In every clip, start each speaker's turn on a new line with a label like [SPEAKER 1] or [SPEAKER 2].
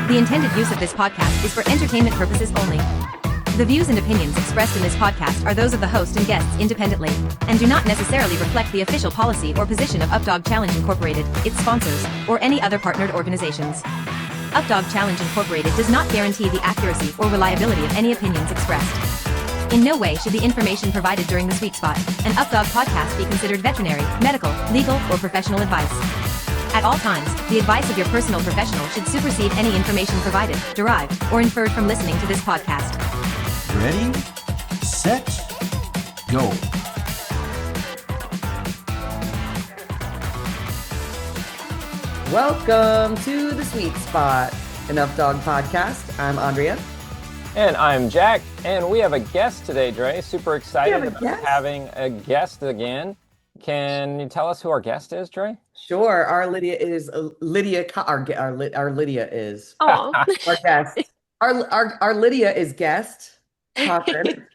[SPEAKER 1] The intended use of this podcast is for entertainment purposes only. The views and opinions expressed in this podcast are those of the host and guests independently, and do not necessarily reflect the official policy or position of Updog Challenge Incorporated, its sponsors, or any other partnered organizations. Updog Challenge Incorporated does not guarantee the accuracy or reliability of any opinions expressed. In no way should the information provided during the Sweet Spot, an Updog podcast be considered veterinary, medical, legal, or professional advice. At all times, the advice of your personal professional should supersede any information provided, derived, or inferred from listening to this podcast.
[SPEAKER 2] Ready, set, go.
[SPEAKER 3] Welcome to the Sweet Spot, an Updog podcast. I'm Andrea.
[SPEAKER 4] And I'm Jack, and we have a guest today, Dre. Super excited about having a guest again. Can you tell us who our guest is, Dre?
[SPEAKER 3] Sure. Our Lydia is Lydia. Our Lydia is
[SPEAKER 5] our
[SPEAKER 3] guest. Our Lydia is guest Cochran.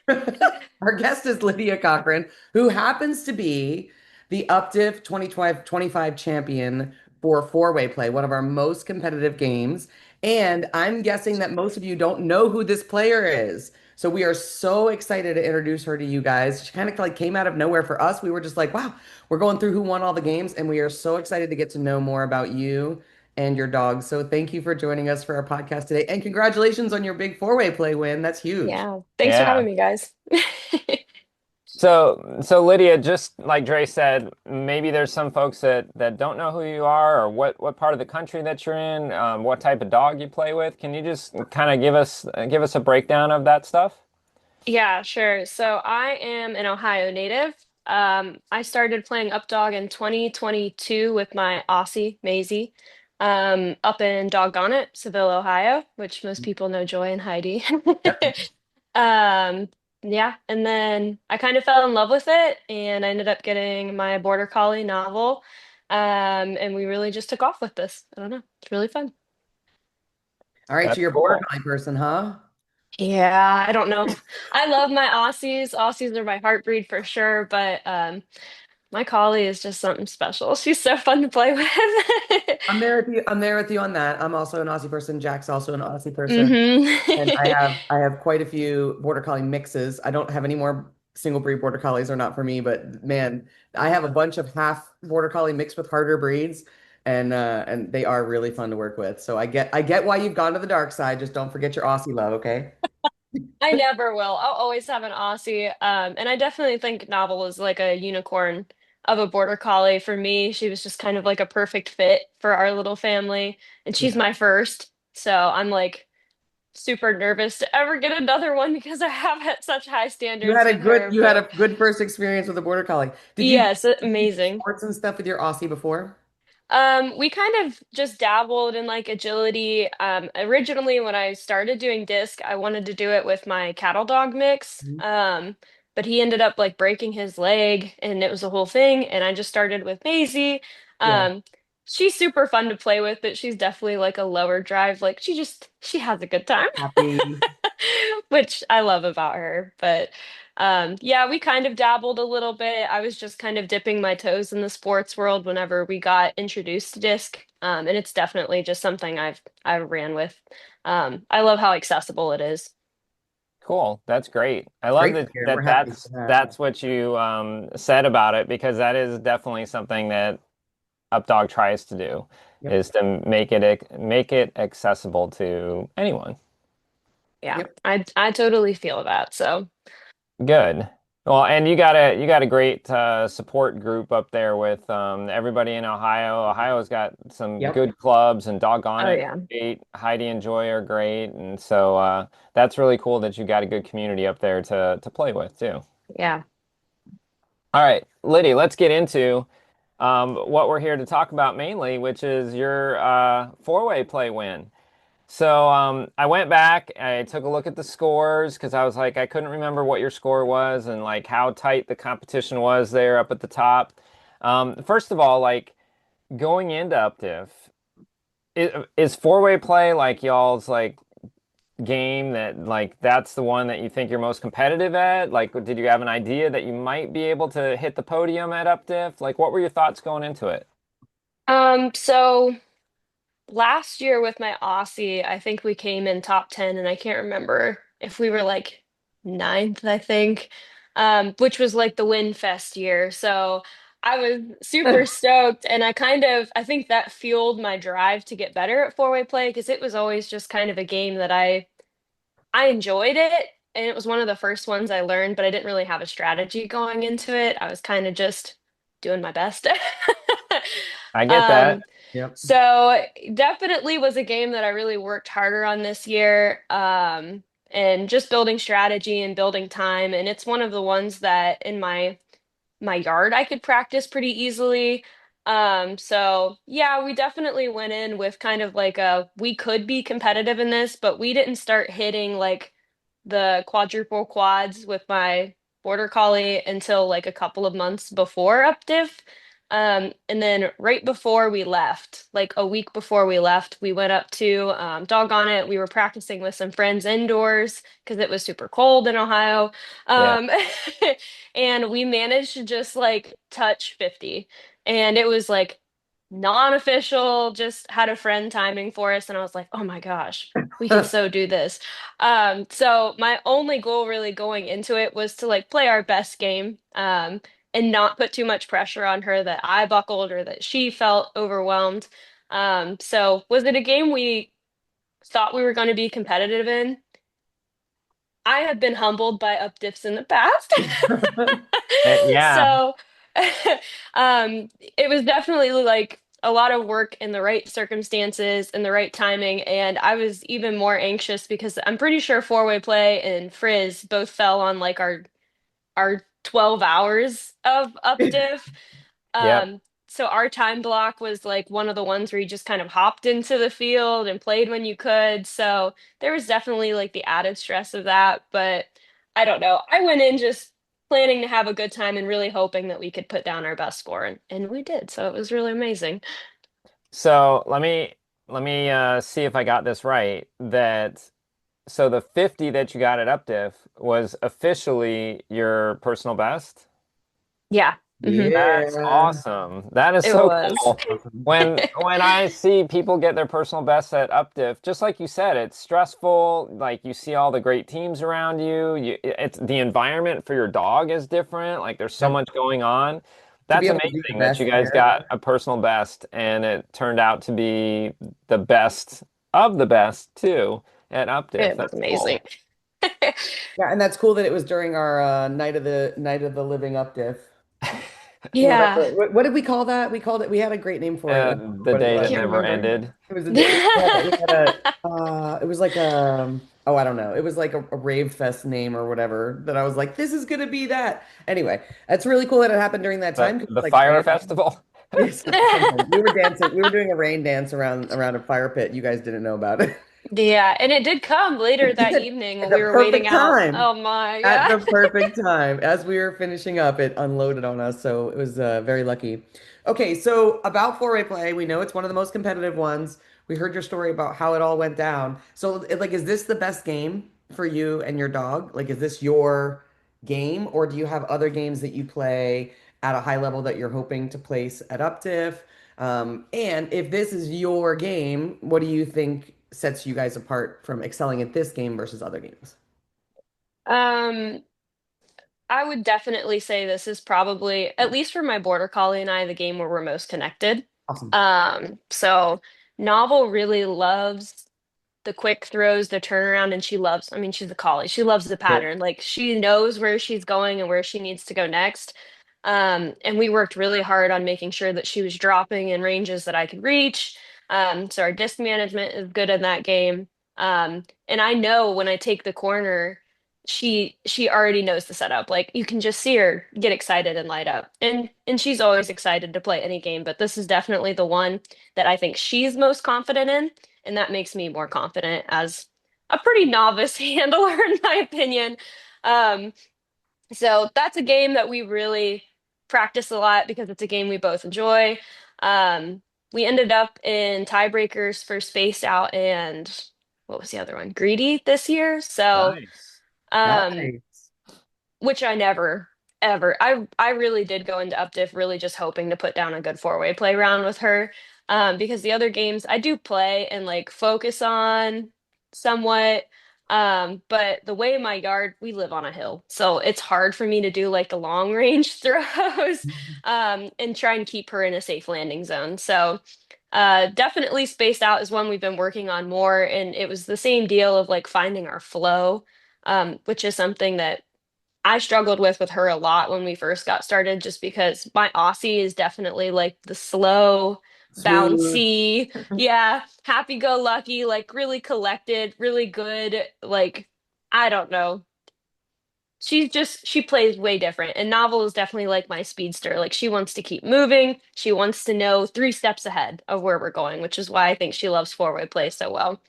[SPEAKER 3] Our guest is Lydia Cochran, who happens to be the UPDIF 2025 champion for four-way play, one of our most competitive games. And I'm guessing that most of you don't know who this player is. So we are so excited to introduce her to you guys. She kind of like came out of nowhere for us. We were just like, wow, we're going through who won all the games, and we are so excited to get to know more about you and your dog. So thank you for joining us for our podcast today. And congratulations on your big four-way play win. That's huge.
[SPEAKER 5] Yeah. Thanks for having me, guys.
[SPEAKER 4] So Lydia, just like Dre said, maybe there's some folks that don't know who you are or what part of the country that you're in, what type of dog you play with. Can you just kind of give us a breakdown of that stuff?
[SPEAKER 5] Yeah, sure. So I am an Ohio native. I started playing Updog in 2022 with my Aussie, Maisie, up in Doggone It, Seville, Ohio, which most people know Joy and Heidi. Um, yeah, and then I kind of fell in love with it, and I ended up getting my Border Collie novel. And we really just took off with this. I don't know. It's really fun.
[SPEAKER 3] All right,
[SPEAKER 4] That's
[SPEAKER 3] so you're a Border Collie person, huh?
[SPEAKER 5] Yeah, I don't know. I love my Aussies. Aussies are my heart breed for sure, but my collie is just something special. She's so fun to play with.
[SPEAKER 3] I'm there with you. I'm there with you on that. I'm also an Aussie person. Jack's also an Aussie person. And
[SPEAKER 5] hmm
[SPEAKER 3] I have quite a few Border Collie mixes. I don't have any more single breed Border Collies, are not for me, but man, I have a bunch of half Border Collie mixed with harder breeds, and they are really fun to work with. So I get why you've gone to the dark side. Just don't forget your Aussie love, okay?
[SPEAKER 5] I never will. I'll always have an Aussie. And I definitely think Novel is like a unicorn of a Border Collie. For me, she was just kind of like a perfect fit for our little family. And she's
[SPEAKER 3] Yeah.
[SPEAKER 5] my first. So I'm like super nervous to ever get another one because I have had such high standards with her.
[SPEAKER 3] You had
[SPEAKER 5] But
[SPEAKER 3] a good first experience with a Border Collie.
[SPEAKER 5] yes,
[SPEAKER 3] Did you do
[SPEAKER 5] amazing.
[SPEAKER 3] sports and stuff with your Aussie before?
[SPEAKER 5] We kind of just dabbled in like agility. Originally, when I started doing disc, I wanted to do it with my cattle dog mix.
[SPEAKER 3] Mhm.
[SPEAKER 5] But he ended up like breaking his leg, and it was a whole thing. And I just started with Maisie.
[SPEAKER 3] Yeah.
[SPEAKER 5] Um, she's super fun to play with, but she's definitely like a lower drive. Like she has a good time,
[SPEAKER 3] Happy.
[SPEAKER 5] which I love about her. But yeah, we kind of dabbled a little bit. I was just kind of dipping my toes in the sports world whenever we got introduced to disc. And it's definitely just something I ran with. I love how accessible it is.
[SPEAKER 4] Cool. That's great. I love
[SPEAKER 3] Great to hear. We're
[SPEAKER 4] that
[SPEAKER 3] happy
[SPEAKER 4] that's
[SPEAKER 3] for that.
[SPEAKER 4] that's what you said about it, because that is definitely something that Updog tries to do,
[SPEAKER 3] Yep.
[SPEAKER 4] is to make it accessible to anyone.
[SPEAKER 5] Yeah,
[SPEAKER 3] Yep.
[SPEAKER 5] I totally feel that. So
[SPEAKER 4] Good. Well, and you got a great support group up there with everybody in Ohio. Ohio's got some
[SPEAKER 3] Yep.
[SPEAKER 4] good clubs, and Doggone
[SPEAKER 5] oh
[SPEAKER 4] It,
[SPEAKER 5] yeah,
[SPEAKER 4] great. Heidi and Joy are great, and so that's really cool that you got a good community up there to play with too.
[SPEAKER 5] yeah.
[SPEAKER 4] All right, Liddy, let's get into what we're here to talk about mainly, which is your four-way play win. So I went back, I took a look at the scores because I was like, I couldn't remember what your score was and like how tight the competition was there up at the top. First of all, like going into UpDiff, is four-way play like y'all's like game that like that's the one that you think you're most competitive at? Like, did you have an idea that you might be able to hit the podium at UpDiff? Like, what were your thoughts going into it?
[SPEAKER 5] So last year with my Aussie, I think we came in top 10, and I can't remember if we were like ninth, I think, which was like the Win Fest year. So I was super stoked, and I think that fueled my drive to get better at four-way play because it was always just kind of a game that I enjoyed it. And it was one of the first ones I learned, but I didn't really have a strategy going into it. I was kind of just doing my best.
[SPEAKER 4] I get that.
[SPEAKER 5] Um,
[SPEAKER 3] Yep.
[SPEAKER 5] so definitely was a game that I really worked harder on this year. And just building strategy and building time. And it's one of the ones that in my yard I could practice pretty easily. So yeah, we definitely went in with kind of like we could be competitive in this, but we didn't start hitting like the quadruple quads with my border collie until like a couple of months before UpDiff. And then right before we left, like a week before we left, we went up to Doggone It. We were practicing with some friends indoors because it was super cold in Ohio.
[SPEAKER 4] Yeah.
[SPEAKER 5] Um, and we managed to just like touch 50. And it was like non-official, just had a friend timing for us. And I was like, oh my gosh, we can so do this. So my only goal really going into it was to like play our best game, and not put too much pressure on her that I buckled or that she felt overwhelmed. So was it a game we thought we were going to be competitive in? I have been humbled by up diffs in the past.
[SPEAKER 4] Yeah.
[SPEAKER 5] So it was definitely like a lot of work in the right circumstances and the right timing. And I was even more anxious because I'm pretty sure four-way play and Frizz both fell on like our 12 hours of up diff.
[SPEAKER 4] Yep.
[SPEAKER 5] So our time block was like one of the ones where you just kind of hopped into the field and played when you could. So there was definitely like the added stress of that. But I don't know. I went in just planning to have a good time and really hoping that we could put down our best score, and we did. So it was really amazing.
[SPEAKER 4] So let me see if I got this right. That so the 50 that you got at UpDiff was officially your personal best?
[SPEAKER 5] Yeah.
[SPEAKER 4] That's
[SPEAKER 3] Yeah.
[SPEAKER 4] awesome. That is
[SPEAKER 5] It
[SPEAKER 4] so
[SPEAKER 5] was.
[SPEAKER 4] cool. When I see people get their personal best at UpDiff, just like you said, it's stressful. Like you see all the great teams around you. It's the environment for your dog is different. Like there's so
[SPEAKER 3] Yep.
[SPEAKER 4] much going on.
[SPEAKER 3] To be
[SPEAKER 4] That's
[SPEAKER 3] able to do the
[SPEAKER 4] amazing that you
[SPEAKER 3] best
[SPEAKER 4] guys
[SPEAKER 3] there.
[SPEAKER 4] got a personal best and it turned out to be the best of the best too at UpDiff.
[SPEAKER 5] It was
[SPEAKER 4] That's
[SPEAKER 5] amazing.
[SPEAKER 4] cool.
[SPEAKER 3] Yeah, and that's cool that it was during our night of the living up diff.
[SPEAKER 5] Yeah.
[SPEAKER 3] Whatever. What did we call that? We called it. We had a great name for it. I don't remember
[SPEAKER 4] The
[SPEAKER 3] what it
[SPEAKER 4] day
[SPEAKER 5] I
[SPEAKER 4] that
[SPEAKER 3] was.
[SPEAKER 5] can't
[SPEAKER 4] never
[SPEAKER 5] remember.
[SPEAKER 4] ended.
[SPEAKER 3] It was a day. It was like oh, I don't know. It was like a rave fest name or whatever that I was like, this is gonna be that. Anyway, it's really cool that it happened during that time because
[SPEAKER 4] The
[SPEAKER 3] like
[SPEAKER 4] fire
[SPEAKER 3] random.
[SPEAKER 4] festival.
[SPEAKER 3] Yes, something. We were dancing. We were doing a rain dance around a fire pit. You guys didn't know about it.
[SPEAKER 5] Yeah, and it did come later
[SPEAKER 3] It
[SPEAKER 5] that
[SPEAKER 3] did
[SPEAKER 5] evening
[SPEAKER 3] at
[SPEAKER 5] when we
[SPEAKER 3] the
[SPEAKER 5] were waiting
[SPEAKER 3] perfect
[SPEAKER 5] out.
[SPEAKER 3] time.
[SPEAKER 5] Oh my,
[SPEAKER 3] At
[SPEAKER 5] yeah.
[SPEAKER 3] the perfect time. As we were finishing up, it unloaded on us, so it was very lucky. Okay, so about four-way play, we know it's one of the most competitive ones. We heard your story about how it all went down. So, like, is this the best game for you and your dog? Like, is this your game, or do you have other games that you play at a high level that you're hoping to place at UpTiff? And if this is your game, what do you think sets you guys apart from excelling at this game versus other games?
[SPEAKER 5] Um, I would definitely say this is probably, at least for my border collie and I, the game where we're most connected.
[SPEAKER 3] Awesome.
[SPEAKER 5] So Novel really loves the quick throws, the turnaround, and she loves, I mean, she's a collie. She loves the
[SPEAKER 3] Yep.
[SPEAKER 5] pattern. Like she knows where she's going and where she needs to go next. And we worked really hard on making sure that she was dropping in ranges that I could reach. So our disc management is good in that game. And I know when I take the corner, she already knows the setup. Like you can just see her get excited and light up. And she's always excited to play any game, but this is definitely the one that I think she's most confident in, and that makes me more confident as a pretty novice handler in my opinion. Um, so that's a game that we really practice a lot because it's a game we both enjoy. We ended up in tiebreakers for Spaced Out and what was the other one? Greedy this year. So,
[SPEAKER 4] Nice.
[SPEAKER 5] um,
[SPEAKER 3] Nice.
[SPEAKER 5] which I never ever. I really did go into UpDiff really just hoping to put down a good four-way play round with her. because the other games I do play and like focus on somewhat. But the way my yard, we live on a hill, so it's hard for me to do like the long range throws, and try and keep her in a safe landing zone. So, definitely spaced out is one we've been working on more, and it was the same deal of like finding our flow, which is something that I struggled with her a lot when we first got started, just because my Aussie is definitely like the slow,
[SPEAKER 3] Smooth.
[SPEAKER 5] bouncy, yeah, happy-go-lucky, like really collected, really good, like I don't know. She plays way different. And Novel is definitely like my speedster. Like she wants to keep moving. She wants to know 3 steps ahead of where we're going, which is why I think she loves four-way play so well,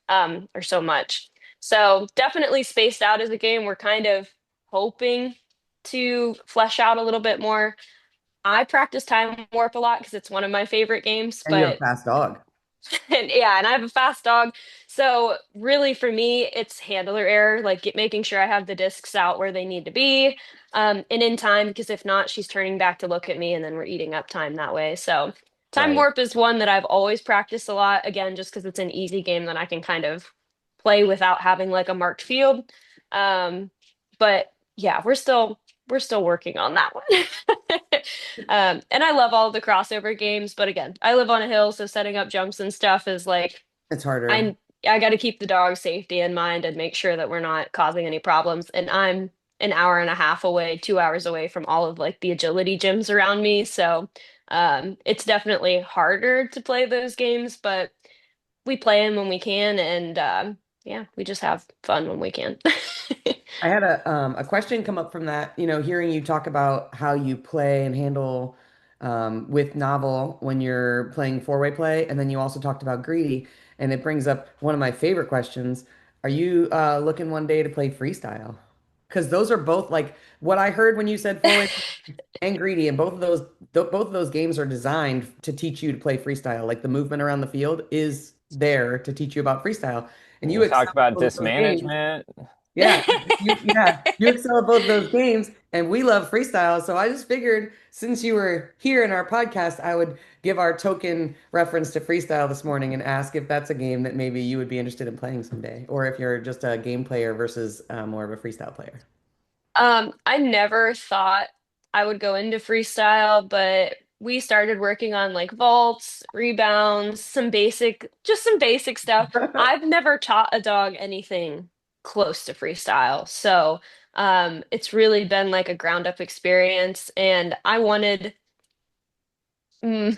[SPEAKER 5] or so much. So definitely spaced out as a game. We're kind of hoping to flesh out a little bit more. I practice Time Warp a lot because it's one of my favorite games,
[SPEAKER 3] And you have a
[SPEAKER 5] but
[SPEAKER 3] fast dog.
[SPEAKER 5] and yeah, and I have a fast dog. So really for me, it's handler error, like making sure I have the discs out where they need to be, and in time, because if not, she's turning back to look at me and then we're eating up time that way. So Time
[SPEAKER 3] Right.
[SPEAKER 5] Warp is one that I've always practiced a lot, again, just because it's an easy game that I can kind of play without having like a marked field. But yeah, we're still working on that one. And I love all of the crossover games, but again, I live on a hill, so setting up jumps and stuff is like
[SPEAKER 3] It's harder.
[SPEAKER 5] I I got to keep the dog's safety in mind and make sure that we're not causing any problems. And I'm an hour and a half away, 2 hours away from all of like the agility gyms around me, so it's definitely harder to play those games, but we play them when we can, and yeah, we just have fun when we can.
[SPEAKER 3] I had a question come up from that, hearing you talk about how you play and handle with novel when you're playing four-way play, and then you also talked about greedy, and it brings up one of my favorite questions. Are you looking one day to play freestyle? Because those are both like what I heard when you said four-way and greedy, and both of those games are designed to teach you to play freestyle. Like the movement around the field is there to teach you about freestyle, and you
[SPEAKER 4] You talked
[SPEAKER 3] excel
[SPEAKER 4] about
[SPEAKER 3] at both of those games.
[SPEAKER 4] dismanagement.
[SPEAKER 3] You excel at both those games, and we love freestyle. So I just figured since you were here in our podcast, I would give our token reference to freestyle this morning and ask if that's a game that maybe you would be interested in playing someday, or if you're just a game player versus more of a freestyle player.
[SPEAKER 5] I never thought I would go into freestyle, but we started working on like vaults, rebounds, just some basic stuff. I've never taught a dog anything close to freestyle. So, it's really been like a ground up experience. And mm,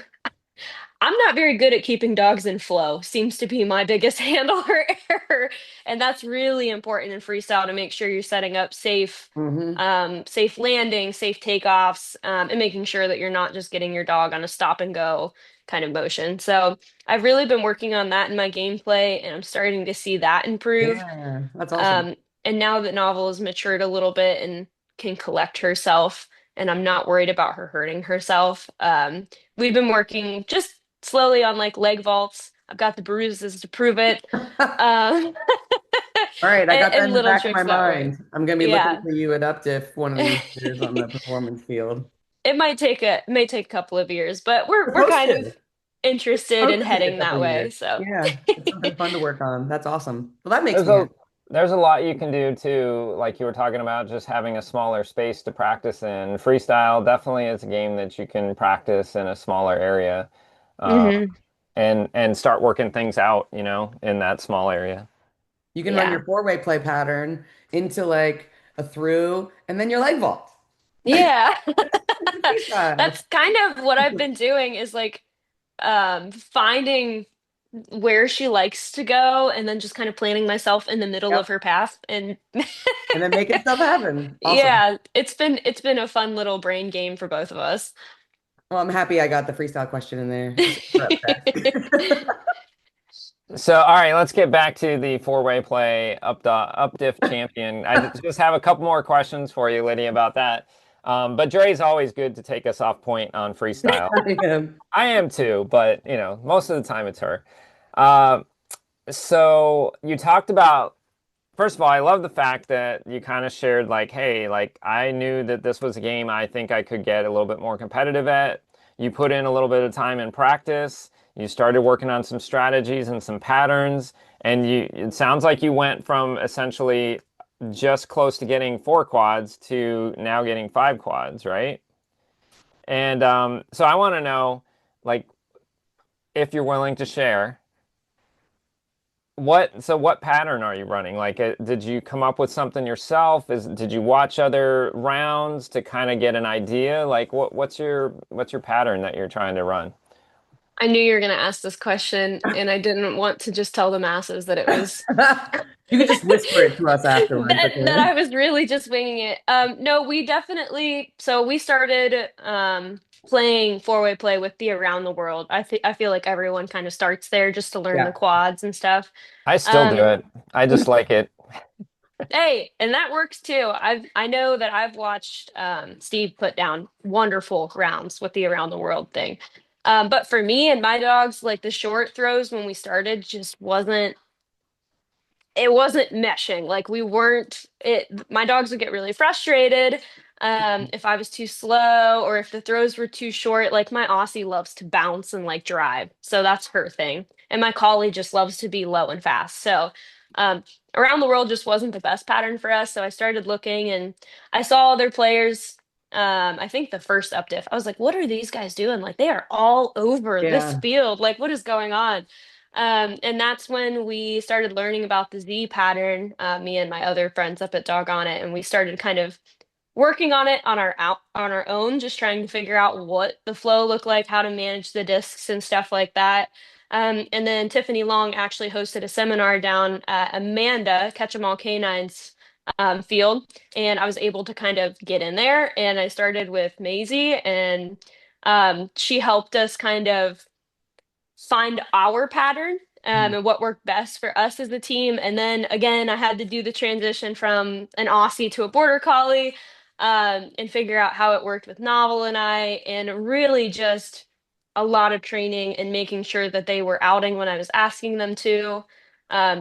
[SPEAKER 5] I'm not very good at keeping dogs in flow, seems to be my biggest handler error. And that's really important in freestyle to make sure you're setting up
[SPEAKER 3] Hmm.
[SPEAKER 5] safe landing, safe takeoffs, and making sure that you're not just getting your dog on a stop and go kind of motion. So I've really been working on that in my gameplay, and I'm starting to see that improve.
[SPEAKER 3] Yeah, that's awesome.
[SPEAKER 5] Um, and now that Novel has matured a little bit and can collect herself, and I'm not worried about her hurting herself, we've been working just slowly on like leg vaults. I've got the bruises to prove it. Um,
[SPEAKER 3] All right, I got that
[SPEAKER 5] and
[SPEAKER 3] in the
[SPEAKER 5] little
[SPEAKER 3] back of my
[SPEAKER 5] tricks that work.
[SPEAKER 3] mind. I'm gonna be looking
[SPEAKER 5] Yeah.
[SPEAKER 3] for you at UpDiff one of these years on the performance field.
[SPEAKER 5] It may take a couple of years, but we're
[SPEAKER 3] Supposed
[SPEAKER 5] kind of
[SPEAKER 3] to.
[SPEAKER 5] interested
[SPEAKER 3] Supposed
[SPEAKER 5] in
[SPEAKER 3] to take a
[SPEAKER 5] heading
[SPEAKER 3] couple
[SPEAKER 5] that
[SPEAKER 3] of
[SPEAKER 5] way.
[SPEAKER 3] years.
[SPEAKER 5] So
[SPEAKER 3] Yeah, it's something fun to work on. That's awesome. Well, that makes
[SPEAKER 4] There's
[SPEAKER 3] me
[SPEAKER 4] a
[SPEAKER 3] happy.
[SPEAKER 4] there's a lot you can do too, like you were talking about, just having a smaller space to practice in. Freestyle definitely is a game that you can practice in a smaller area, uh,
[SPEAKER 5] hmm
[SPEAKER 4] and start working things out, in that small area.
[SPEAKER 3] You can run
[SPEAKER 5] yeah.
[SPEAKER 3] your four-way play pattern into like a through and then your leg vault.
[SPEAKER 5] Yeah.
[SPEAKER 3] Freestyle.
[SPEAKER 5] That's kind of what I've been doing is like finding where she likes to go and then just kind of planning myself in the middle of
[SPEAKER 3] Yep.
[SPEAKER 5] her path and
[SPEAKER 3] And then making stuff happen. Awesome.
[SPEAKER 5] yeah, it's been a fun little brain game for both of us.
[SPEAKER 3] Well, I'm happy I got the freestyle question in there. It's super upset.
[SPEAKER 4] So, all right, let's get back to the four-way play up diff champion. I just have a couple more questions for you, Lydia, about that. But Dre's always good to take us off point on freestyle.
[SPEAKER 3] I am.
[SPEAKER 4] I am too, but most of the time it's her. Uh, so you talked about, first of all, I love the fact that you kind of shared like, hey, like I knew that this was a game I think I could get a little bit more competitive at. You put in a little bit of time in practice. you started working on some strategies and some patterns, and it sounds like you went from essentially just close to getting 4 quads to now getting 5 quads, right? And so I want to know, like, if you're willing to share, what pattern are you running? Like, did you come up with something yourself? Did you watch other rounds to kind of get an idea? Like, what's your pattern that you're trying to run?
[SPEAKER 5] I knew you were going to ask this question, and I didn't want to just tell the masses that it was
[SPEAKER 3] You could just whisper it to us afterwards,
[SPEAKER 5] that
[SPEAKER 3] okay?
[SPEAKER 5] I was really just winging it. No, we definitely. So we started playing four-way play with the Around the World. I feel like everyone kind of starts there just to learn the
[SPEAKER 3] Yeah.
[SPEAKER 5] quads and stuff.
[SPEAKER 4] I still do
[SPEAKER 5] Um,
[SPEAKER 4] it. I just like it.
[SPEAKER 5] Hey, and that works too. I know that I've watched Steve put down wonderful rounds with the Around the World thing. But for me and my dogs, like the short throws when we started just wasn't meshing. Like we weren't it my dogs would get really frustrated if I was too slow or if the throws were too short. Like my Aussie loves to bounce and like drive. So that's her thing. And my collie just loves to be low and fast. So um around the world just wasn't the best pattern for us. So I started looking and I saw other players. I think the first up diff, I was like, what are these guys doing? Like they are all over this
[SPEAKER 3] Yeah.
[SPEAKER 5] field. Like what is going on? And that's when we started learning about the Z pattern, me and my other friends up at Doggone It, and we started kind of working on it on our own, just trying to figure out what the flow looked like, how to manage the discs and stuff like that. And then Tiffany Long actually hosted a seminar down at Amanda Catch 'em All Canines field, and I was able to kind of get in there. And I started with Maisie, and she helped us kind of find our pattern and what worked best for us as a team. And then again, I had to do the transition from an Aussie to a border collie and figure out how it worked with Novel and I, and really just a lot of training and making sure that they were outing when I was asking them to.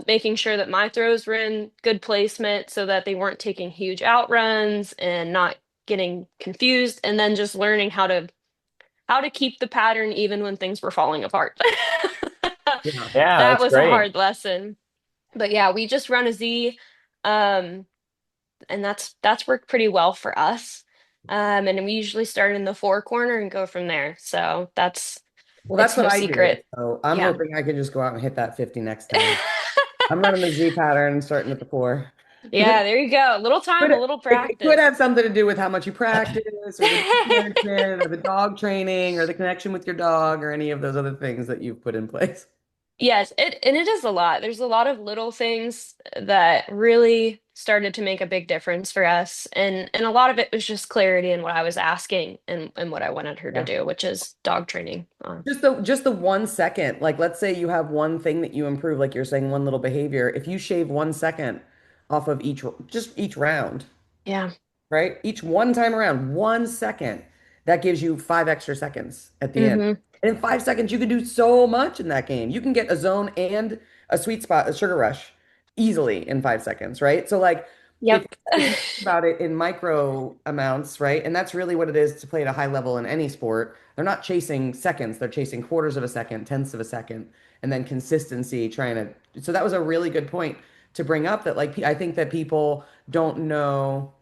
[SPEAKER 5] Making sure that my throws were in good placement so that they weren't taking huge outruns and not getting confused, and then just learning how to keep the pattern even when things were falling apart.
[SPEAKER 3] Yeah.
[SPEAKER 4] Yeah,
[SPEAKER 5] That
[SPEAKER 4] that's
[SPEAKER 5] was a
[SPEAKER 4] great.
[SPEAKER 5] hard lesson. But yeah, we just run a Z, um, and that's worked pretty well for us. And we usually start in the four corner and go from there. So
[SPEAKER 3] Well, that's
[SPEAKER 5] it's
[SPEAKER 3] what
[SPEAKER 5] no
[SPEAKER 3] I do.
[SPEAKER 5] secret.
[SPEAKER 3] So I'm
[SPEAKER 5] Yeah.
[SPEAKER 3] hoping I can just go out and hit that 50 next time. I'm running the Z pattern, starting at the four. Because
[SPEAKER 5] Yeah, there you go. A little time, a little
[SPEAKER 3] it could
[SPEAKER 5] practice.
[SPEAKER 3] have something to do with how much you practice, or the disc management, or the dog training, or the connection with your dog, or any of those other things that you've put in place.
[SPEAKER 5] Yes, it is a lot. There's a lot of little things that really started to make a big difference for us. And a lot of it was just clarity in what I was asking and what I wanted her to
[SPEAKER 3] Yeah.
[SPEAKER 5] do, which is dog training.
[SPEAKER 3] Just the 1 second. Like let's say you have one thing that you improve, like you're saying, one little behavior. If you shave 1 second off of each round,
[SPEAKER 5] Yeah.
[SPEAKER 3] right? Each one time around, 1 second, that gives you 5 extra seconds at the end.
[SPEAKER 5] Mm-hmm.
[SPEAKER 3] And in 5 seconds, you can do so much in that game. You can get a zone and a sweet spot, a sugar rush easily in 5 seconds, right? So like if
[SPEAKER 5] Yep.
[SPEAKER 3] if you think about it in micro amounts, right? And that's really what it is to play at a high level in any sport. They're not chasing seconds, they're chasing quarters of a second, tenths of a second, and then consistency trying to. So that was a really good point to bring up that like I think that people don't know,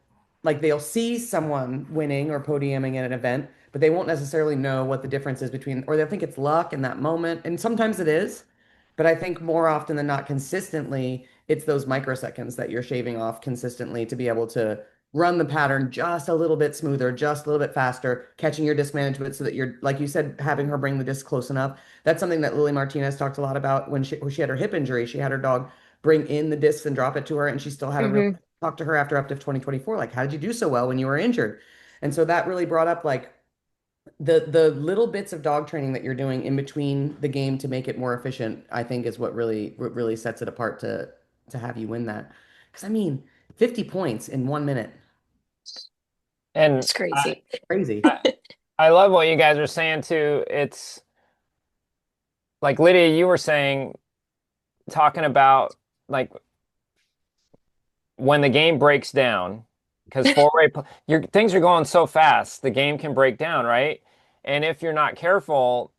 [SPEAKER 3] like they'll see someone winning or podiuming at an event, but they won't necessarily know what the difference is between, or they'll think it's luck in that moment. And sometimes it is, but I think more often than not, consistently, it's those microseconds that you're shaving off consistently to be able to run the pattern just a little bit smoother, just a little bit faster, catching your disc management so that you're, like you said, having her bring the disc close enough. That's something that Lily Martinez talked a lot about when she had her hip injury. She had her dog bring in the discs and drop it to her, and she still had a real
[SPEAKER 5] Mm-hmm.
[SPEAKER 3] talk to her after up to 2024, like, how did you do so well when you were injured? And so that really brought up like the little bits of dog training that you're doing in between the game to make it more efficient, I think is what really sets it apart to have you win that. Because I mean, 50 points in 1 minute,
[SPEAKER 4] And
[SPEAKER 5] It's crazy.
[SPEAKER 3] crazy.
[SPEAKER 4] I, I love what you guys are saying too. It's like Lydia, you were saying, talking about like when the game breaks down, because your things are going so fast, the game can break down, right? And if you're not careful,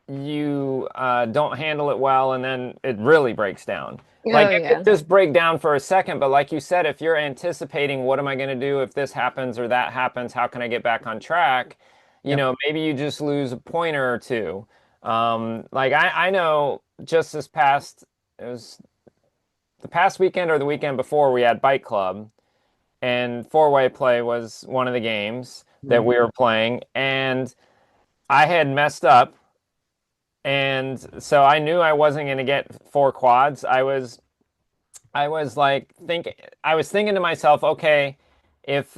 [SPEAKER 4] you don't handle it well, and then it really breaks down. Like
[SPEAKER 5] Oh
[SPEAKER 4] it could
[SPEAKER 5] yeah.
[SPEAKER 4] just break down for a second, but like you said, if you're anticipating what am I going to do if this happens or that happens, how can I get back on track?
[SPEAKER 3] Yep.
[SPEAKER 4] Maybe you just lose a pointer or two. Like I know just it was the past weekend or the weekend before we had bike club, and four-way play was one of the games that
[SPEAKER 3] Mhm.
[SPEAKER 4] we were playing, and I had messed up, and so I knew I wasn't going to get four quads. I was like I was thinking to myself, okay, if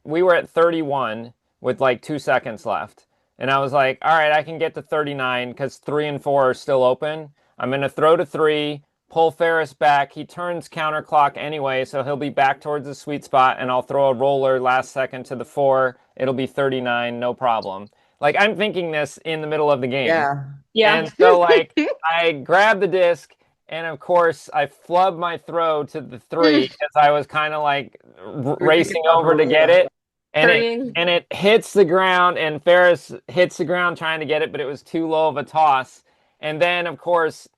[SPEAKER 4] we were at 31 with like 2 seconds left, and I was like, all right, I can get to 39 because three and four are still open. I'm gonna throw to three, pull Ferris back. He turns counterclock anyway, so he'll be back towards the sweet spot, and I'll throw a roller last second to the four. It'll be 39, no problem. Like I'm thinking this in the middle of the game.
[SPEAKER 3] Yeah.
[SPEAKER 5] Yeah.
[SPEAKER 4] And so like I grabbed the disc and of course I flubbed my throw to the three because I was kind of like
[SPEAKER 3] We were thinking
[SPEAKER 4] racing
[SPEAKER 3] about
[SPEAKER 4] over to get
[SPEAKER 3] Maria.
[SPEAKER 4] it.
[SPEAKER 5] Hurrying.
[SPEAKER 4] And it hits the ground and Ferris hits the ground trying to get it, but it was too low of a toss. And then of course,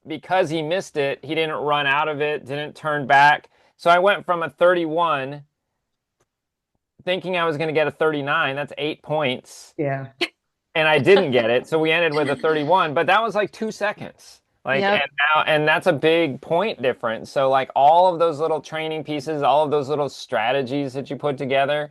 [SPEAKER 4] because he missed it, he didn't run out of it, didn't turn back. So I went from a 31 thinking I was going to get a 39. That's 8 points
[SPEAKER 3] Yeah.
[SPEAKER 4] and I didn't get it. So we ended with a 31, but that was like 2 seconds. Like,
[SPEAKER 5] Yep.
[SPEAKER 4] and that's a big point difference. So like all of those little training pieces, all of those little strategies that you put together,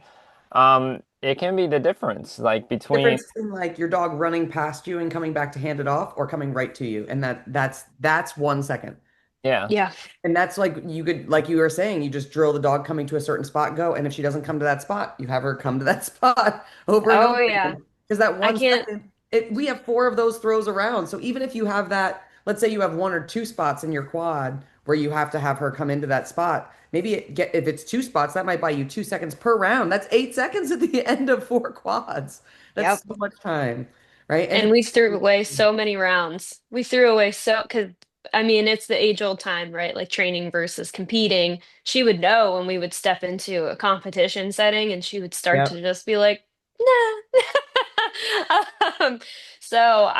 [SPEAKER 4] it can be the difference, like between,
[SPEAKER 3] Difference in like your dog running past you and coming back to hand it off or coming right to you. And that's 1 second.
[SPEAKER 4] yeah.
[SPEAKER 5] Yeah.
[SPEAKER 3] And that's like you could, like you were saying, you just drill the dog coming to a certain spot, go. And if she doesn't come to that spot, you have her come to that spot over and
[SPEAKER 5] Oh
[SPEAKER 3] over
[SPEAKER 5] yeah.
[SPEAKER 3] again. Because that
[SPEAKER 5] I
[SPEAKER 3] one
[SPEAKER 5] can't.
[SPEAKER 3] second, we have four of those throws around. So even if you have that, let's say you have one or two spots in your quad where you have to have her come into that spot. Maybe if it's two spots, that might buy you 2 seconds per round. That's 8 seconds at the end of four quads. That's
[SPEAKER 5] Yep.
[SPEAKER 3] so much time, right? And
[SPEAKER 5] And we threw away so many rounds. We threw away so because I mean it's the age-old time, right? Like training versus competing. She would know when we would step into a competition setting and she would start
[SPEAKER 3] yeah,
[SPEAKER 5] to just be like, nah. Um, so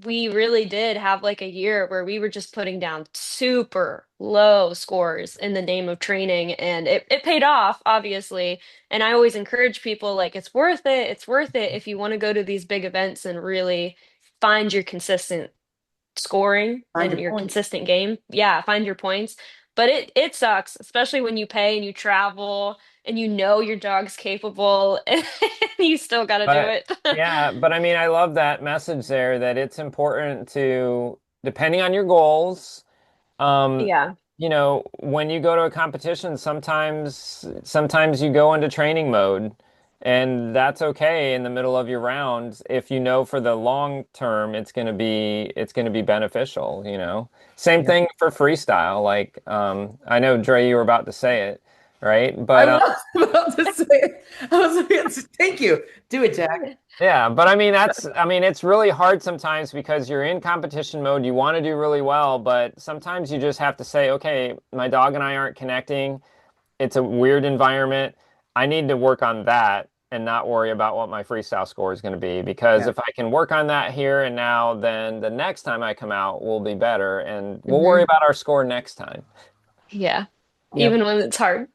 [SPEAKER 5] we really did have like a year where we were just putting down super low scores in the name of training and it paid off, obviously. And I always encourage people like it's worth it. It's worth it if you want to go to these big events and really find your consistent scoring
[SPEAKER 3] find
[SPEAKER 5] and
[SPEAKER 3] your
[SPEAKER 5] your
[SPEAKER 3] points.
[SPEAKER 5] consistent game. Yeah, find your points. But it sucks, especially when you pay and you travel and you know your dog's capable and you still got to do
[SPEAKER 4] But
[SPEAKER 5] it.
[SPEAKER 4] yeah, but I mean, I love that message there that it's important to, depending on your goals, Um,
[SPEAKER 5] Yeah.
[SPEAKER 4] when you go to a competition, sometimes you go into training mode, and that's okay in the middle of your round if you know for the long term it's going to be beneficial, you know. Same
[SPEAKER 3] Yep.
[SPEAKER 4] thing for freestyle. Like I know Dre, you were about to say it, right?
[SPEAKER 3] I
[SPEAKER 4] But
[SPEAKER 3] was about to say, I was like, thank you. Do it, Jack.
[SPEAKER 4] yeah, but I mean, it's really hard sometimes because you're in competition mode. You want to do really well, but sometimes you just have to say, okay, my dog and I aren't connecting. It's a weird environment. I need to work on that and not worry about what my freestyle score is going to be. Because
[SPEAKER 3] Yeah.
[SPEAKER 4] if I can work on that here and now, then the next time I come out will be better and we'll worry
[SPEAKER 5] Hmm.
[SPEAKER 4] about our score next time.
[SPEAKER 5] Yeah.
[SPEAKER 3] Yep.
[SPEAKER 5] Even when it's hard.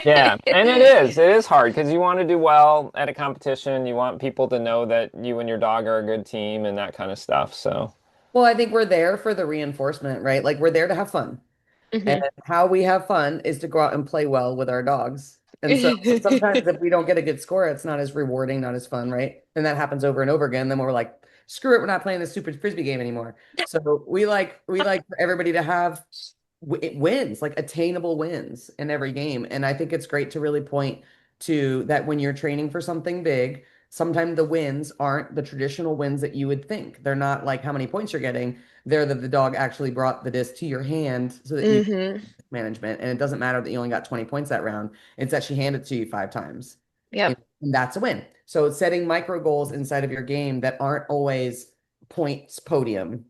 [SPEAKER 4] Yeah, and it is hard because you want to do well at a competition. You want people to know that you and your dog are a good team and that kind of stuff. So,
[SPEAKER 3] Well, I think we're there for the reinforcement, right? Like we're there to have fun. And
[SPEAKER 5] Hmm.
[SPEAKER 3] how we have fun is to go out and play well with our dogs. And so sometimes if we don't get a good score, it's not as rewarding, not as fun, right? And that happens over and over again. Then we're like, screw it, we're not playing this stupid frisbee game anymore. So we like for everybody to have wins, like attainable wins in every game. And I think it's great to really point to that when you're training for something big, sometimes the wins aren't the traditional wins that you would think. They're not like how many points you're getting. They're that the dog actually brought the disc to your hand so that you
[SPEAKER 5] Hmm.
[SPEAKER 3] management. And it doesn't matter that you only got 20 points that round. It's that she handed it to you 5 times. And,
[SPEAKER 5] Yep.
[SPEAKER 3] and that's a win. So setting micro goals inside of your game that aren't always points podium.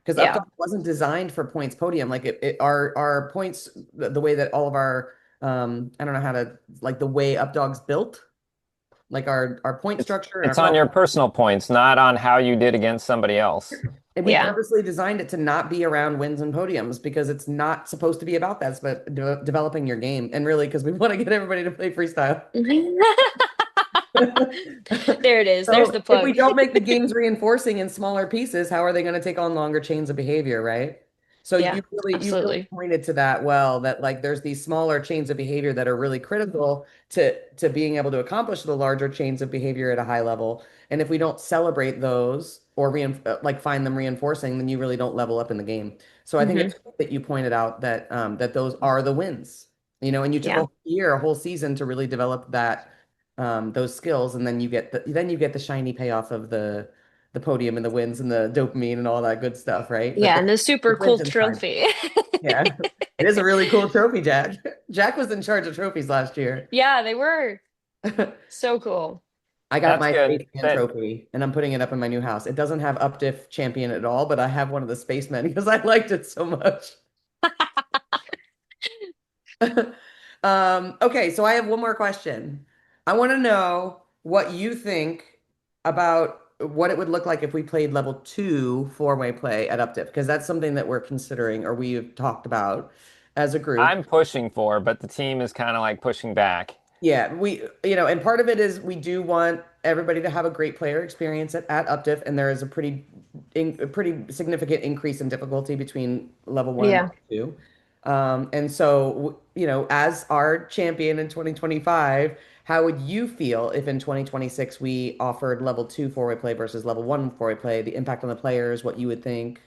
[SPEAKER 3] Because
[SPEAKER 5] Yeah.
[SPEAKER 3] Updog wasn't designed for points podium. Like our points, the way that all of our I don't know how to like the way Updog's built. like our point structure and our
[SPEAKER 4] It's on
[SPEAKER 3] problem.
[SPEAKER 4] your personal points, not on how you did against somebody else.
[SPEAKER 3] And we
[SPEAKER 5] Yeah.
[SPEAKER 3] purposely designed it to not be around wins and podiums because it's not supposed to be about that. It's about developing your game. And really, because we want to get everybody to play freestyle.
[SPEAKER 5] There it is. There's
[SPEAKER 3] So
[SPEAKER 5] the
[SPEAKER 3] if we
[SPEAKER 5] plug.
[SPEAKER 3] don't make the games reinforcing in smaller pieces, how are they going to take on longer chains of behavior, right? So
[SPEAKER 5] Yeah,
[SPEAKER 3] you really
[SPEAKER 5] absolutely.
[SPEAKER 3] pointed to that well, that like there's these smaller chains of behavior that are really critical to being able to accomplish the larger chains of behavior at a high level. And if we don't celebrate those or like find them reinforcing, then you really don't level up in the game. So I think
[SPEAKER 5] Hmm.
[SPEAKER 3] it's great that you pointed out that that those are the wins, and you took a
[SPEAKER 5] Yeah.
[SPEAKER 3] whole year, a whole season to really develop that those skills, and then you get the shiny payoff of the podium and the wins and the dopamine and all that good stuff, right? But
[SPEAKER 5] Yeah, and the
[SPEAKER 3] the
[SPEAKER 5] super cool
[SPEAKER 3] Clinton side,
[SPEAKER 5] trophy.
[SPEAKER 3] yeah, it is a really cool trophy, Jack. Jack was in charge of trophies last year.
[SPEAKER 5] Yeah, they were so cool.
[SPEAKER 3] I got
[SPEAKER 4] That's
[SPEAKER 3] my
[SPEAKER 4] good.
[SPEAKER 3] spaceman
[SPEAKER 4] That
[SPEAKER 3] trophy, and I'm putting it up in my new house. It doesn't have UpDiff champion at all, but I have one of the spacemen because I liked it so much. Okay, so I have one more question. I want to know what you think about what it would look like if we played level two four-way play at UpDiff, because that's something that we're considering or we've talked about as a group.
[SPEAKER 4] I'm pushing for, but the team is kind of like pushing back.
[SPEAKER 3] Yeah, and part of it is we do want everybody to have a great player experience at UpDiff, and there is a pretty significant increase in difficulty between level one and
[SPEAKER 5] Yeah.
[SPEAKER 3] level two. And so, as our champion in 2025, how would you feel if in 2026 we offered level two four-way play versus level one four-way play, the impact on the players, what you would think?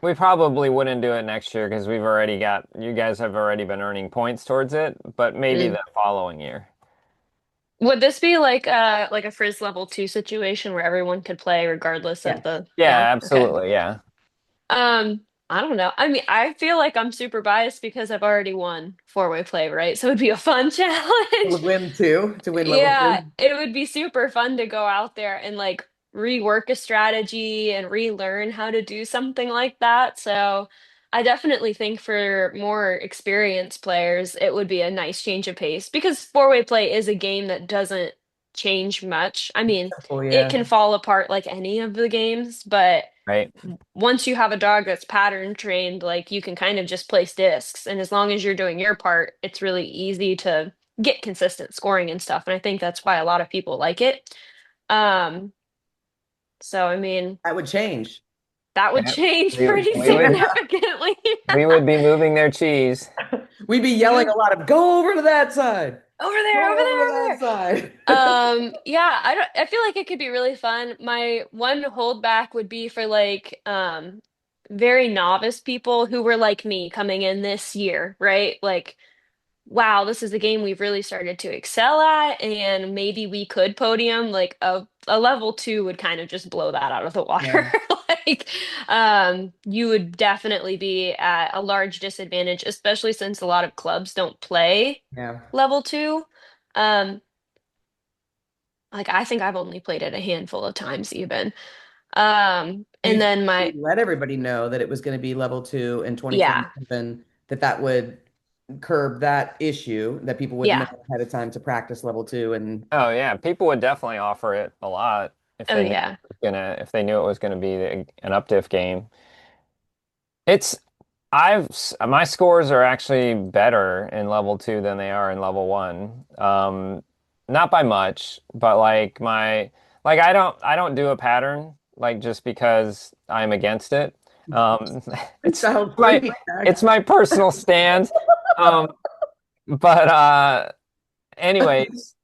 [SPEAKER 4] We probably wouldn't do it next year because you guys have already been earning points towards it, but maybe
[SPEAKER 5] Mm.
[SPEAKER 4] the following year.
[SPEAKER 5] Would this be like a Frizz level 2 situation where everyone could play regardless of
[SPEAKER 3] Yes.
[SPEAKER 5] the yeah,
[SPEAKER 4] Yeah,
[SPEAKER 5] okay.
[SPEAKER 4] absolutely. Yeah.
[SPEAKER 5] I don't know. I mean, I feel like I'm super biased because I've already won four-way play, right? So it'd be a fun
[SPEAKER 3] To
[SPEAKER 5] challenge.
[SPEAKER 3] win two, to win level
[SPEAKER 5] Yeah,
[SPEAKER 3] two.
[SPEAKER 5] it would be super fun to go out there and like rework a strategy and relearn how to do something like that. So I definitely think for more experienced players, it would be a nice change of pace because four-way play is a game that doesn't change much. I mean,
[SPEAKER 3] Oh
[SPEAKER 5] it
[SPEAKER 3] yeah.
[SPEAKER 5] can fall apart like any of the games, but
[SPEAKER 4] Right.
[SPEAKER 5] once you have a dog that's pattern trained, like you can kind of just place discs. And as long as you're doing your part, it's really easy to get consistent scoring and stuff. And I think that's why a lot of people like it. Um, so I mean,
[SPEAKER 3] That would change.
[SPEAKER 5] that would
[SPEAKER 4] Yeah.
[SPEAKER 5] change
[SPEAKER 4] We,
[SPEAKER 5] pretty
[SPEAKER 4] we would
[SPEAKER 5] significantly.
[SPEAKER 4] we would be moving their cheese.
[SPEAKER 3] We'd be yelling a lot of "Go over to that side,
[SPEAKER 5] Over there, over
[SPEAKER 3] go over
[SPEAKER 5] there,
[SPEAKER 3] to
[SPEAKER 5] over
[SPEAKER 3] that
[SPEAKER 5] there.
[SPEAKER 3] side."
[SPEAKER 5] Yeah, I feel like it could be really fun. My one holdback would be for like very novice people who were like me coming in this year, right? Like wow, this is a game we've really started to excel at, and maybe we could podium. Like a level 2 would kind of just blow that out of the water.
[SPEAKER 3] Yeah,
[SPEAKER 5] Like, you would definitely be at a large disadvantage, especially since a lot of clubs don't play
[SPEAKER 3] yeah.
[SPEAKER 5] level 2. Um, like I think I've only played it a handful of times even.
[SPEAKER 3] Do you
[SPEAKER 5] And
[SPEAKER 3] think
[SPEAKER 5] then
[SPEAKER 3] we
[SPEAKER 5] my
[SPEAKER 3] let everybody know that it was going to be level two in
[SPEAKER 5] yeah,
[SPEAKER 3] 2027, that would curb that issue, that people would know
[SPEAKER 5] yeah.
[SPEAKER 3] ahead of time to practice level two and
[SPEAKER 4] Oh yeah, people would definitely offer it a lot if
[SPEAKER 5] Oh
[SPEAKER 4] they knew
[SPEAKER 5] yeah.
[SPEAKER 4] it was gonna be an up-diff game. It's my scores are actually better in level two than they are in level one. Not by much, but I don't do a pattern like just because I'm against it. Um, it's
[SPEAKER 3] freestyle
[SPEAKER 4] my
[SPEAKER 3] free.
[SPEAKER 4] it's my personal stand. Um, but anyways,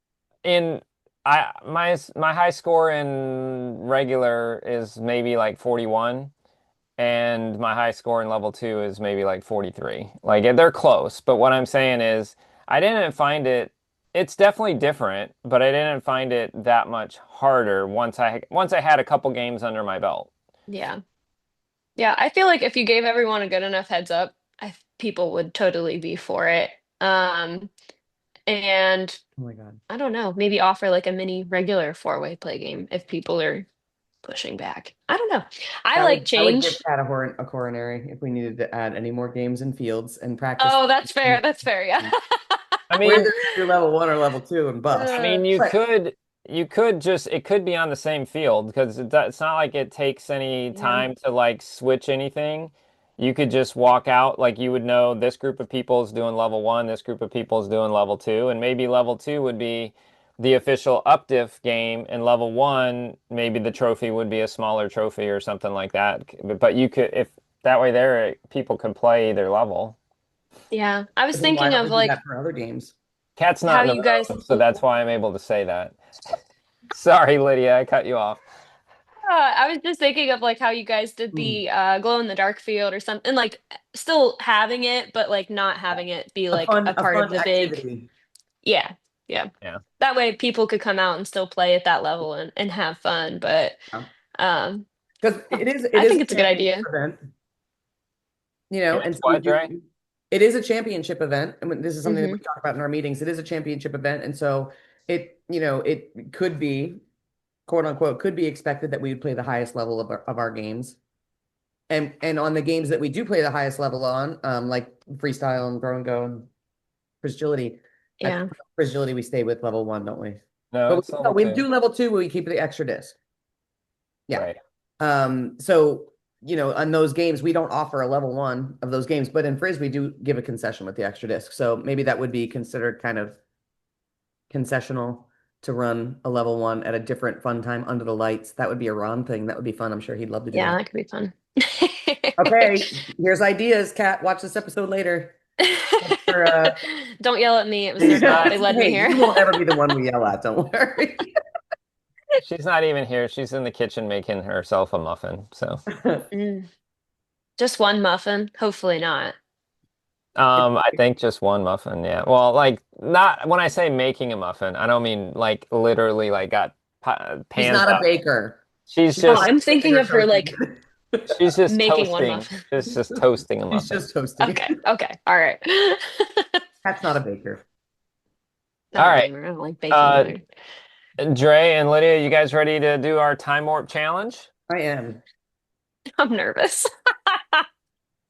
[SPEAKER 4] in my high score in regular is maybe like 41 and my high score in level 2 is maybe like 43. Like they're close, but what I'm saying is I didn't find it's definitely different, but I didn't find it that much harder once I had a couple games under my belt.
[SPEAKER 5] Yeah. Yeah, I feel like if you gave everyone a good enough heads up, people would totally be for it. And
[SPEAKER 3] Oh my God.
[SPEAKER 5] I don't know, maybe offer like a mini regular four-way play game if people are pushing back. I don't know. I like
[SPEAKER 3] I would give
[SPEAKER 5] change.
[SPEAKER 3] Pat a coronary if we needed to add any more games and fields and practice.
[SPEAKER 5] Oh, that's fair. That's fair. Yeah.
[SPEAKER 4] I
[SPEAKER 3] We're
[SPEAKER 4] mean,
[SPEAKER 3] either gonna do level one or level two and bust.
[SPEAKER 4] I
[SPEAKER 5] Uh,
[SPEAKER 4] mean,
[SPEAKER 3] But
[SPEAKER 4] you could just it could be on the same field because it's not like it takes any
[SPEAKER 3] Yeah.
[SPEAKER 4] time to like switch anything. You could just walk out like you would know this group of people is doing level one, this group of people is doing level two, and maybe level two would be the official UpDiff game, and level one maybe the trophy would be a smaller trophy or something like that. But you could if that way there people could play either level.
[SPEAKER 5] Yeah. I was
[SPEAKER 3] But then why
[SPEAKER 5] thinking
[SPEAKER 3] don't
[SPEAKER 5] of
[SPEAKER 3] we do
[SPEAKER 5] like
[SPEAKER 3] that for other games?
[SPEAKER 4] Cat's not
[SPEAKER 5] how
[SPEAKER 4] in the
[SPEAKER 5] you guys
[SPEAKER 4] room, so that's why I'm able to say that. Sorry, Lydia, I cut you off.
[SPEAKER 5] I was just thinking of like how you guys did
[SPEAKER 3] Hmm.
[SPEAKER 5] the glow in the dark field or something, like still having it, but like not having it be like a
[SPEAKER 3] A
[SPEAKER 5] part of
[SPEAKER 3] fun
[SPEAKER 5] the big.
[SPEAKER 3] activity.
[SPEAKER 5] Yeah, yeah.
[SPEAKER 4] Yeah.
[SPEAKER 5] That way people could come out and still play at that level and have fun. But um,
[SPEAKER 3] Because it
[SPEAKER 5] I
[SPEAKER 3] is
[SPEAKER 5] think
[SPEAKER 3] a
[SPEAKER 5] it's a good
[SPEAKER 3] championship
[SPEAKER 5] idea.
[SPEAKER 3] event,
[SPEAKER 4] It
[SPEAKER 3] and
[SPEAKER 4] is
[SPEAKER 3] so we
[SPEAKER 4] what,
[SPEAKER 3] do.
[SPEAKER 4] Dre?
[SPEAKER 3] It is a championship event, and this is something that we
[SPEAKER 5] Hmm.
[SPEAKER 3] talk about in our meetings. It is a championship event, and so it could be, quote unquote, could be expected that we would play the highest level of our games. And on the games that we do play the highest level on, like freestyle and throw and go and fragility, I think
[SPEAKER 5] Yeah,
[SPEAKER 3] fragility we stay with level one, don't we?
[SPEAKER 4] No,
[SPEAKER 3] But
[SPEAKER 4] it's level
[SPEAKER 3] we
[SPEAKER 4] two.
[SPEAKER 3] do level two where we keep the extra disc. Yeah.
[SPEAKER 4] Right.
[SPEAKER 3] So on those games, we don't offer a level one of those games, but in Frizz, we do give a concession with the extra disc. So maybe that would be considered kind of concessional to run a level one at a different fun time under the lights. That would be a Ron thing. That would be fun. I'm sure he'd love to do
[SPEAKER 5] yeah,
[SPEAKER 3] that.
[SPEAKER 5] that could be fun.
[SPEAKER 3] Okay, here's ideas, Kat. Watch this episode later. For,
[SPEAKER 5] Don't yell at me. It was their fault. They led me
[SPEAKER 3] hey,
[SPEAKER 5] here.
[SPEAKER 3] you won't ever be the one we yell at. Don't worry.
[SPEAKER 4] She's not even here. She's in the kitchen making herself a muffin. So,
[SPEAKER 5] Mm, just one muffin. Hopefully not.
[SPEAKER 4] I think just one muffin. Yeah. Well, like not when I say making a muffin, I don't mean like literally like got
[SPEAKER 3] She's
[SPEAKER 4] pans
[SPEAKER 3] not a
[SPEAKER 4] out.
[SPEAKER 3] baker.
[SPEAKER 4] She's
[SPEAKER 3] She's
[SPEAKER 5] Oh,
[SPEAKER 3] not
[SPEAKER 4] just
[SPEAKER 5] I'm
[SPEAKER 3] baking
[SPEAKER 5] thinking
[SPEAKER 3] or
[SPEAKER 5] of her like
[SPEAKER 3] toasting.
[SPEAKER 4] she's just
[SPEAKER 5] making one
[SPEAKER 4] toasting.
[SPEAKER 5] muffin.
[SPEAKER 4] She's just toasting a
[SPEAKER 3] She's
[SPEAKER 4] muffin.
[SPEAKER 3] just toasting.
[SPEAKER 5] Okay, okay, all right.
[SPEAKER 3] Kat's not a baker.
[SPEAKER 5] I
[SPEAKER 4] All
[SPEAKER 5] don't
[SPEAKER 4] right.
[SPEAKER 5] blame her. I don't like baking
[SPEAKER 4] Uh,
[SPEAKER 5] either.
[SPEAKER 4] Dre and Lydia, you guys ready to do our time warp challenge?
[SPEAKER 3] I am.
[SPEAKER 5] I'm nervous.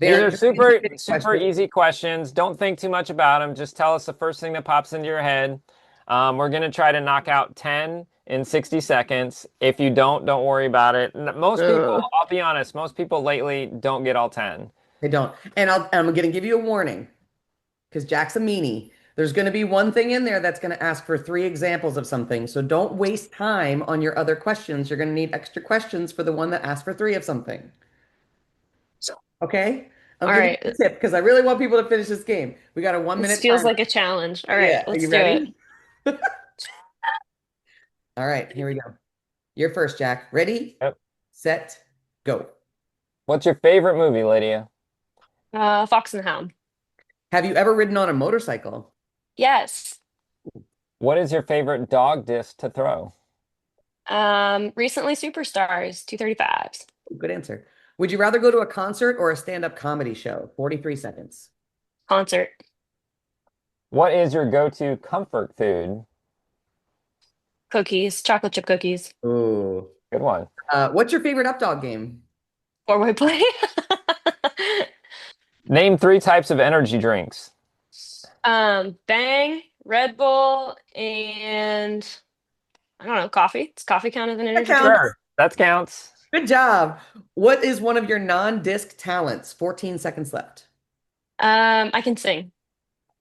[SPEAKER 3] They
[SPEAKER 4] These
[SPEAKER 3] are
[SPEAKER 4] are
[SPEAKER 3] just
[SPEAKER 4] super,
[SPEAKER 3] intimidating
[SPEAKER 4] super
[SPEAKER 3] questions.
[SPEAKER 4] easy questions. Don't think too much about them. Just tell us the first thing that pops into your head. We're going to try to knock out 10 in 60 seconds. If you don't worry about it. Most people,
[SPEAKER 5] Ugh.
[SPEAKER 4] I'll be honest, most people lately don't get all 10.
[SPEAKER 3] They don't. And I'm going to give you a warning because Jack's a meanie. There's going to be one thing in there that's going to ask for three examples of something. So don't waste time on your other questions. You're going to need extra questions for the one that asks for three of something. Okay? I'm
[SPEAKER 5] All
[SPEAKER 3] giving
[SPEAKER 5] right.
[SPEAKER 3] you a tip because I really want people to finish this game. We got a one
[SPEAKER 5] This
[SPEAKER 3] minute
[SPEAKER 5] feels
[SPEAKER 3] timer.
[SPEAKER 5] like a challenge. All right,
[SPEAKER 3] Yeah. Are
[SPEAKER 5] let's
[SPEAKER 3] you
[SPEAKER 5] do it.
[SPEAKER 3] ready? All right. Here we go. You're first, Jack. Ready,
[SPEAKER 4] Yep.
[SPEAKER 3] set, go.
[SPEAKER 4] What's your favorite movie, Lydia?
[SPEAKER 5] Fox and the Hound.
[SPEAKER 3] Have you ever ridden on a motorcycle?
[SPEAKER 5] Yes.
[SPEAKER 4] What is your favorite dog disc to throw?
[SPEAKER 5] Recently Superstars, 235s.
[SPEAKER 3] Good answer. Would you rather go to a concert or a stand-up comedy show? 43 seconds.
[SPEAKER 5] Concert.
[SPEAKER 4] What is your go-to comfort food?
[SPEAKER 5] Cookies, chocolate chip cookies.
[SPEAKER 3] Ooh.
[SPEAKER 4] Good one.
[SPEAKER 3] What's your favorite updog game?
[SPEAKER 5] Four-way play.
[SPEAKER 4] Name three types of energy drinks.
[SPEAKER 5] Bang, Red Bull, and I don't know, coffee. Does coffee count as an
[SPEAKER 3] That
[SPEAKER 5] energy drink?
[SPEAKER 3] counts.
[SPEAKER 4] Sure, that counts.
[SPEAKER 3] Good job. What is one of your non-disc talents? 14 seconds left.
[SPEAKER 5] I can sing.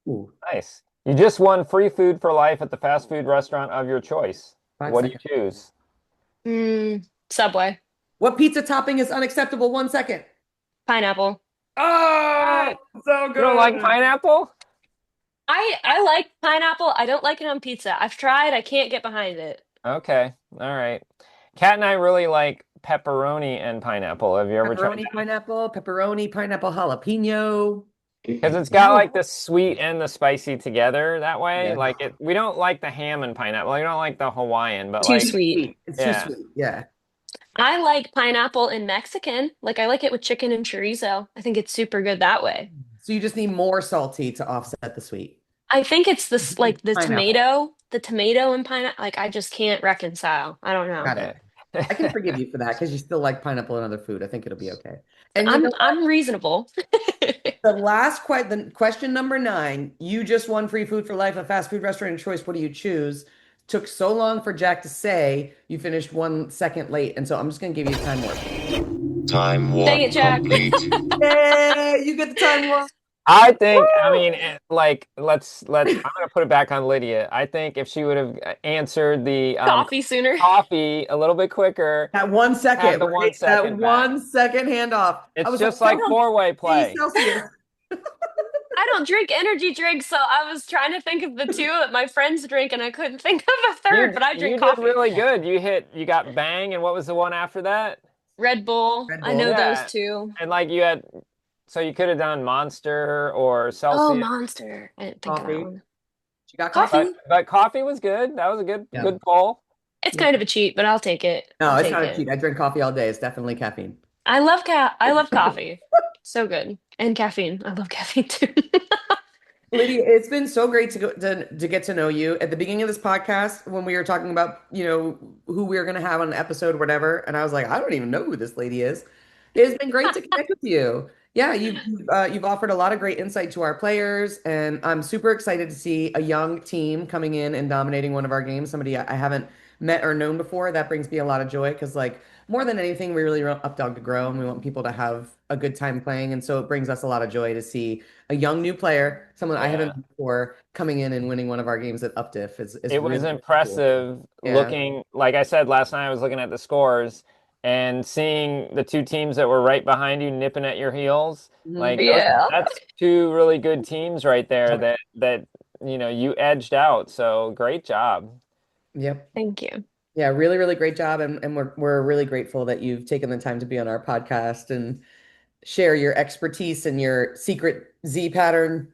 [SPEAKER 3] Ooh,
[SPEAKER 4] Nice. You just won free food for life at the fast food restaurant of your choice.
[SPEAKER 3] 5
[SPEAKER 4] What do you
[SPEAKER 3] seconds.
[SPEAKER 4] choose?
[SPEAKER 5] Subway.
[SPEAKER 3] What pizza topping is unacceptable? 1 second.
[SPEAKER 5] Pineapple.
[SPEAKER 3] Oh, so
[SPEAKER 4] You don't like
[SPEAKER 3] good.
[SPEAKER 4] pineapple?
[SPEAKER 5] I like pineapple. I don't like it on pizza. I've tried. I can't get behind it.
[SPEAKER 4] Okay. All right. Kat and I really like pepperoni and pineapple. Have you ever tried
[SPEAKER 3] Pepperoni, pineapple jalapeno.
[SPEAKER 4] because it's got
[SPEAKER 3] Wow.
[SPEAKER 4] like the sweet and the spicy together that way.
[SPEAKER 3] Yeah.
[SPEAKER 4] Like it, we don't like the ham and pineapple. We don't like the Hawaiian, but
[SPEAKER 5] Too
[SPEAKER 4] like,
[SPEAKER 5] sweet.
[SPEAKER 3] Sweet. It's too
[SPEAKER 4] yeah.
[SPEAKER 3] sweet. Yeah.
[SPEAKER 5] I like pineapple in Mexican. Like I like it with chicken and chorizo. I think it's super good that way.
[SPEAKER 3] So you just need more salty to offset the sweet.
[SPEAKER 5] I think it's this like
[SPEAKER 3] Pineapple.
[SPEAKER 5] the tomato and pineapple. Like I just can't reconcile. I don't know.
[SPEAKER 3] Got it. I can forgive you for that because you still like pineapple and other food. I think it'll be okay. And
[SPEAKER 5] I'm reasonable.
[SPEAKER 3] the last question number 9, you just won free food for life, a fast food restaurant of choice. What do you choose? took so long for Jack to say you finished 1 second late, and so I'm just gonna give you a time warp.
[SPEAKER 6] Time warp
[SPEAKER 5] Dang it, Jack.
[SPEAKER 6] complete.
[SPEAKER 3] Yay! You get the time warp.
[SPEAKER 4] I think, I mean, like, I'm gonna put it back on Lydia. I think if she would have answered the
[SPEAKER 5] Coffee sooner.
[SPEAKER 4] coffee a little bit quicker,
[SPEAKER 3] That 1 second,
[SPEAKER 4] have the
[SPEAKER 3] right?
[SPEAKER 4] 1 second
[SPEAKER 3] That
[SPEAKER 4] back.
[SPEAKER 3] 1 second handoff. I
[SPEAKER 4] It's
[SPEAKER 3] was
[SPEAKER 4] just
[SPEAKER 3] like,
[SPEAKER 4] like four-way play.
[SPEAKER 3] Celsius.
[SPEAKER 5] I don't drink energy drinks, so I was trying to think of the two that my friends drink, and I couldn't think of a third, but I
[SPEAKER 4] You
[SPEAKER 5] drink
[SPEAKER 4] did
[SPEAKER 5] coffee.
[SPEAKER 4] really good. You got Bang, and what was the one after that?
[SPEAKER 5] Red Bull.
[SPEAKER 3] Red
[SPEAKER 5] I
[SPEAKER 3] Bull.
[SPEAKER 5] know those
[SPEAKER 4] Yeah.
[SPEAKER 5] two.
[SPEAKER 4] And like so you could have done Monster or
[SPEAKER 5] Oh,
[SPEAKER 4] Celsius.
[SPEAKER 5] Monster. I didn't think of that
[SPEAKER 3] Coffee.
[SPEAKER 5] one.
[SPEAKER 3] You got
[SPEAKER 5] Coffee.
[SPEAKER 3] coffee?
[SPEAKER 4] But coffee was good. That was a good
[SPEAKER 3] Yeah.
[SPEAKER 4] good poll.
[SPEAKER 5] It's kind of a cheat, but I'll take it.
[SPEAKER 3] No,
[SPEAKER 5] I'll
[SPEAKER 3] it's
[SPEAKER 5] take
[SPEAKER 3] not a
[SPEAKER 5] it.
[SPEAKER 3] cheat. I drink coffee all day. It's definitely caffeine.
[SPEAKER 5] I love coffee. So good. And caffeine. I love caffeine too.
[SPEAKER 3] Lydia, it's been so great to get to know you. At the beginning of this podcast, when we were talking about, who we were going to have on an episode, or whatever, and I was like, I don't even know who this lady is. It's been great to connect with you. Yeah, you've offered a lot of great insight to our players, and I'm super excited to see a young team coming in and dominating one of our games. Somebody I haven't met or known before. That brings me a lot of joy because, like, more than anything, we really want Updog to grow, and we want people to have a good time playing. And so it brings us a lot of joy to see a young new player, someone I haven't met before, coming in and winning one of our games at UpDiff.
[SPEAKER 4] It was
[SPEAKER 3] really
[SPEAKER 4] impressive
[SPEAKER 3] cool. Yeah.
[SPEAKER 4] looking, like I said last night, I was looking at the scores and seeing the two teams that were right behind you nipping at your heels. Like
[SPEAKER 5] Yeah.
[SPEAKER 4] that's two really good teams right there that you edged out. So great job.
[SPEAKER 3] Yep.
[SPEAKER 5] Thank you.
[SPEAKER 3] Yeah, really, really great job. And we're really grateful that you've taken the time to be on our podcast and share your expertise and your secret Z pattern.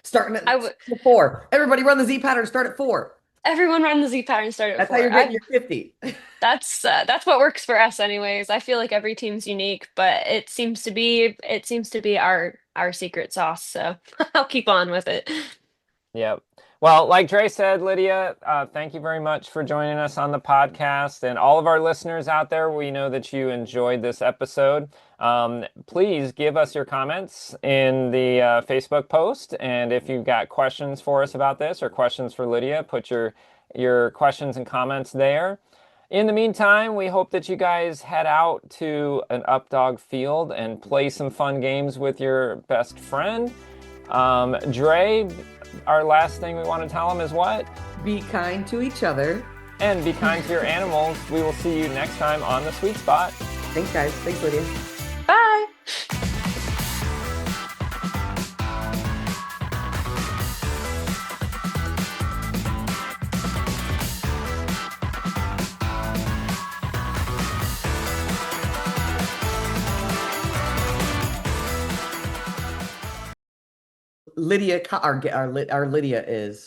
[SPEAKER 3] Starting at 4. Everybody run the Z pattern, start at 4.
[SPEAKER 5] Everyone run the Z pattern, start at
[SPEAKER 3] That's
[SPEAKER 5] 4.
[SPEAKER 3] how you're getting your 50.
[SPEAKER 5] That's what works for us anyways. I feel like every team's unique, but it seems to be our secret sauce, so I'll keep on with it.
[SPEAKER 4] Yep. Well, like Dre said, Lydia, thank you very much for joining us on the podcast. And all of our listeners out there, we know that you enjoyed this episode. Please give us your comments in the Facebook post. And if you've got questions for us about this or questions for Lydia, put your questions and comments there. In the meantime, we hope that you guys head out to an Updog field and play some fun games with your best friend. Dre, our last thing we want to tell them is what?
[SPEAKER 3] Be kind to each other.
[SPEAKER 4] And be kind to your animals. We will see you next time on The Sweet Spot.
[SPEAKER 3] Thanks, guys. Thanks, Lydia.
[SPEAKER 5] Bye.
[SPEAKER 3] Lydia, our Lydia is